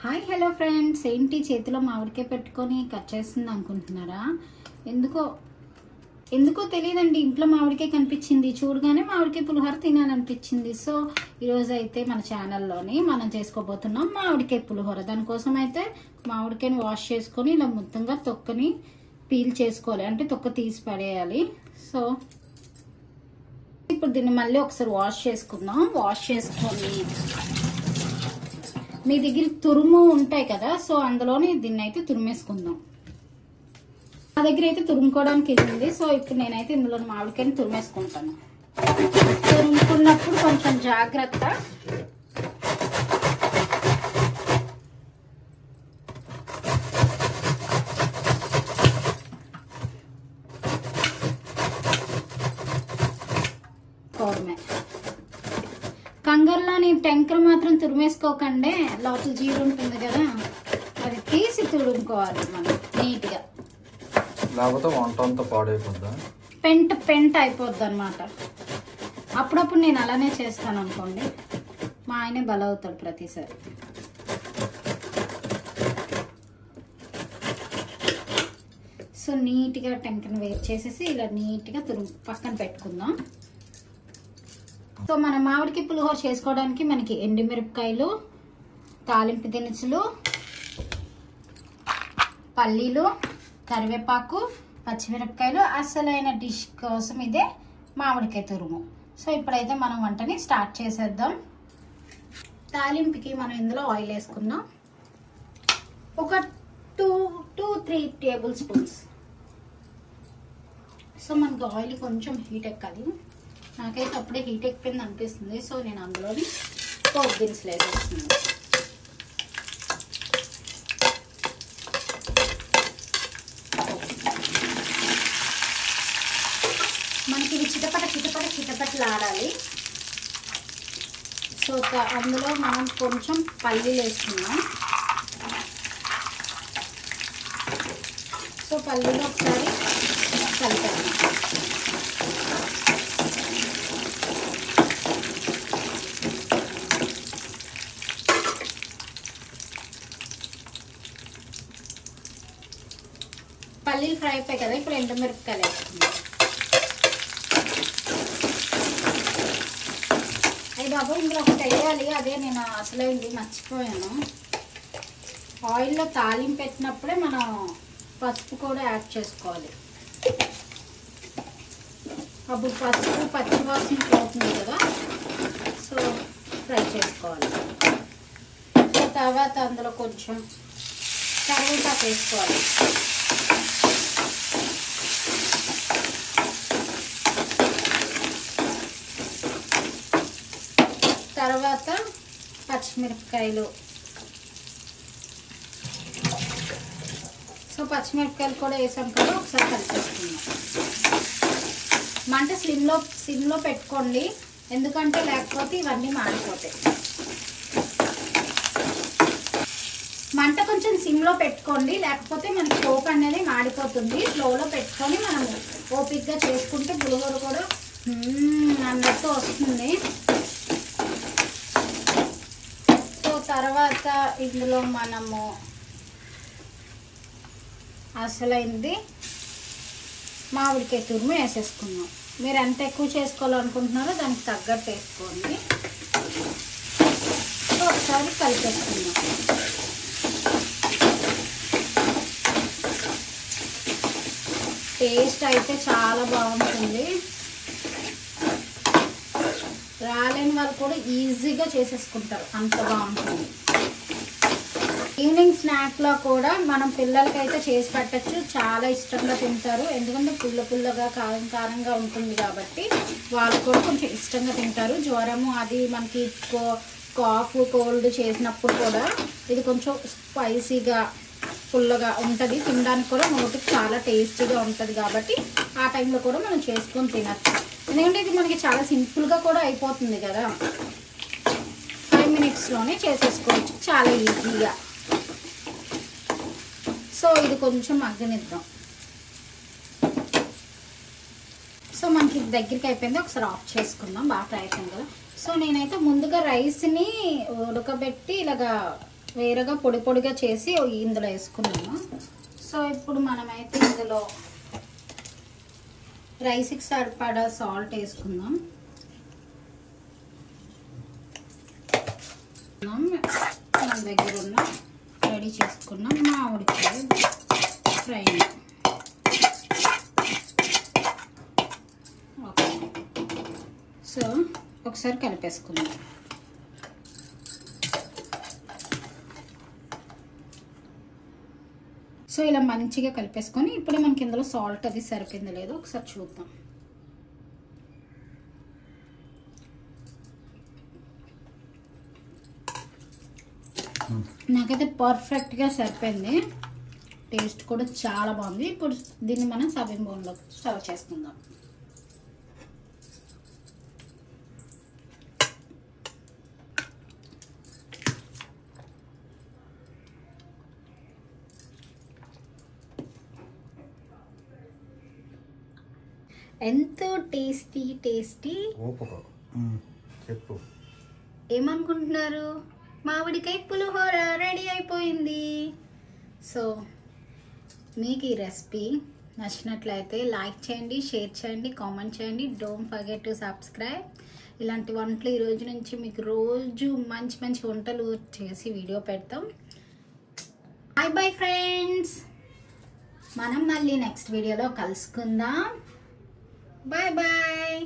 Hi hello friends, ఏంటి చేతిలో మామిడికాయ పెట్టుకొని కట్ చేస్తుంది అనుకుంటున్నారా? ఎందుకో తెలియదండి, ఇంట్లో మామిడికాయ కనిపించింది, చూడగానే మామిడికాయ పులిహోర తినాలనిపించింది. సో ఈరోజు అయితే మన ఛానల్లోని మనం చేసుకోబోతున్నాం మామిడికాయ పులిహోర. దానికోసం అయితే మామిడికాయని వాష్ చేసుకొని ఇలా మొత్తంగా తొక్కని పీల్ చేసుకోవాలి, అంటే తొక్క తీసి పడేయాలి. సో ఇప్పుడు దీన్ని మళ్ళీ ఒకసారి వాష్ చేసుకుందాం. వాష్ చేసుకొని మీ దగ్గర తురుము ఉంటాయి కదా, సో అందులోని దీన్ని అయితే తురిమేసుకుందాం. నా దగ్గర అయితే తురుముకోవడానికి ఇది ఉంది. సో ఇప్పుడు నేనైతే ఇందులో మామిడికాయని తురిమేసుకుంటాను. తురుముకున్నప్పుడు కొంచెం జాగ్రత్త. కంగారులోని టెంకర్ మాత్రం తురిమేసుకోకండి, లోపల జీరు ఉంటుంది కదా, అది తీసి తురుముకోవాలి మనం నీట్గా. లేకపోతే వంట అంతా పాడైపోద్దా, పెంట అయిపోద్ది అనమాట. అప్పుడప్పుడు నేను అలానే చేస్తాను అనుకోండి, మా ఆయనే బలవుతాడు ప్రతిసారి. సో నీట్గా టెంకర్ని వేస్ట్ చేసేసి ఇలా నీట్గా పక్కన పెట్టుకుందాం. సో మన మామిడికాయ పులిహోర చేసుకోవడానికి మనకి ఎండుమిరపకాయలు, తాలింపు దినుసులు, పల్లీలు, కరివేపాకు, పచ్చిమిరపకాయలు, అసలైన డిష్ కోసం ఇదే మామిడికాయ తురుము. సో ఇప్పుడైతే మనం వంటని స్టార్ట్ చేసేద్దాం. తాలింపుకి మనం ఇందులో ఆయిల్ వేసుకుందాం. ఒక 2-3 టేబుల్ స్పూన్స్. సో మనకు ఆయిల్ కొంచెం హీట్ ఎక్కాలి. నాకైతే అప్పుడే హీట్ ఎక్కిపోయింది అనిపిస్తుంది. సో నేను అందులోని పోపు దినుసులు వేసేస్తున్నాను. మనకి ఇది చిటపటలు ఆడాలి. సో అందులో మనం కొంచెం పల్లీలు వేసుకున్నాం. సో పల్లీలు ఒకసారి కలిపాము. పల్లీలు ఫ్రై అయిపోయి కదా, ఇప్పుడు ఎండుమిరపకాయలు వేసుకుందాం. అయ్యి బాబు, ఇందులో ఒకటి వేయాలి, అదే నేను అసలు ఇది మర్చిపోయాను. ఆయిల్లో తాలింపు పెట్టినప్పుడే మనం పసుపు కూడా యాడ్ చేసుకోవాలి. అప్పుడు పసుపు పచ్చివాసన పోతుంది కదా, సో ఫ్రై చేసుకోవాలి. సో తర్వాత అందులో కొంచెం కరివేపాకు వేసుకోవాలి. తర్వాత పచ్చిమిరపకాయలు. సో పచ్చిమిరపకాయలు కూడా వేసాం కదా, ఒకసారి కలిపేసుకుందాం. మంట సిమ్లో పెట్టుకోండి, ఎందుకంటే లేకపోతే ఇవన్నీ మాడిపోతాయి. మంట కొంచెం సిమ్లో పెట్టుకోండి, లేకపోతే మనకి పోపు అనేది మాడిపోతుంది. స్లోలో పెట్టుకొని మనం ఓపిక్గా చేసుకుంటే పులిహోర కూడా అన్నట్టు వస్తుంది. తర్వాత ఇందులో మనము అసలైంది మామిడికాయ తురుము వేసేసుకున్నాం. మీరు ఎంత ఎక్కువ చేసుకోవాలనుకుంటున్నారో దానికి తగ్గట్టు వేసుకోండి. ఒకసారి కలిపేసుకుందాం. టేస్ట్ అయితే చాలా బాగుంటుంది. రాలేని వాళ్ళు కూడా ఈజీగా చేసేసుకుంటారు, అంత బాగుంటుంది. ఈవినింగ్ స్నాక్లో కూడా మనం పిల్లలకైతే చేసి పెట్టచ్చు, చాలా ఇష్టంగా తింటారు. ఎందుకంటే పుల్లగా కారంగా ఉంటుంది కాబట్టి వాళ్ళు కూడా కొంచెం ఇష్టంగా తింటారు. జ్వరము అది మనకి కాఫ్ కోల్డ్ చేసినప్పుడు కూడా ఇది కొంచెం స్పైసీగా పుల్లగా ఉంటుంది, తినడానికి కూడా నోటికి చాలా టేస్టీగా ఉంటుంది. కాబట్టి ఆ టైంలో కూడా మనం చేసుకొని తినచ్చు. ఎందుకంటే ఇది మనకి చాలా సింపుల్గా కూడా అయిపోతుంది కదా, 5 మినిట్స్లోనే చేసేసుకోవచ్చు చాలా ఈజీగా. సో ఇది కొంచెం మగ్గనిద్దాం. సో మనకి దగ్గరికి అయిపోయింది. ఒకసారి ఆఫ్ చేసుకుందాం. బాగా ఫ్రై అయిపోయింది కదా. సో నేనైతే ముందుగా రైస్ని ఉడకబెట్టి ఇలాగా వేరేగా పొడి పొడిగా చేసి ఇందులో వేసుకున్నాము. సో ఇప్పుడు మనమైతే ఇందులో రైస్కి సరిపడా సాల్ట్ వేసుకుందాం. మన దగ్గర ఉన్న రెడీ చేసుకున్నాం మామిడికాయ ఫ్రై. ఓకే, సో ఒకసారి కలిపేసుకుందాం. సో ఇలా మంచిగా కలిపేసుకొని ఇప్పుడు మనకి ఇందులో సాల్ట్ అది సరిపోయింది లేదో ఒకసారి చూద్దాం. నాకైతే పర్ఫెక్ట్గా సరిపోయింది. టేస్ట్ కూడా చాలా బాగుంది. ఇప్పుడు దీన్ని మనం సర్వింగ్ బౌల్లో సర్వ్ చేసుకుందాం. ఎంతో టేస్టీ టేస్టీ. చెప్పు ఏమనుకుంటున్నారు? మామిడికాయ పులిహోర రెడీ అయిపోయింది. సో మీకు ఈ రెసిపీ నచ్చినట్లయితే లైక్ చేయండి, షేర్ చేయండి, కామెంట్ చేయండి. Don't forget to subscribe. ఇలాంటి వంటలు ఈ రోజు నుంచి మీకు రోజు మంచి మంచి వంటలు చేసి వీడియో పెడతాం. Bye bye friends. మనం మళ్ళీ నెక్స్ట్ వీడియోలో కలుసుకుందాం. Bye bye.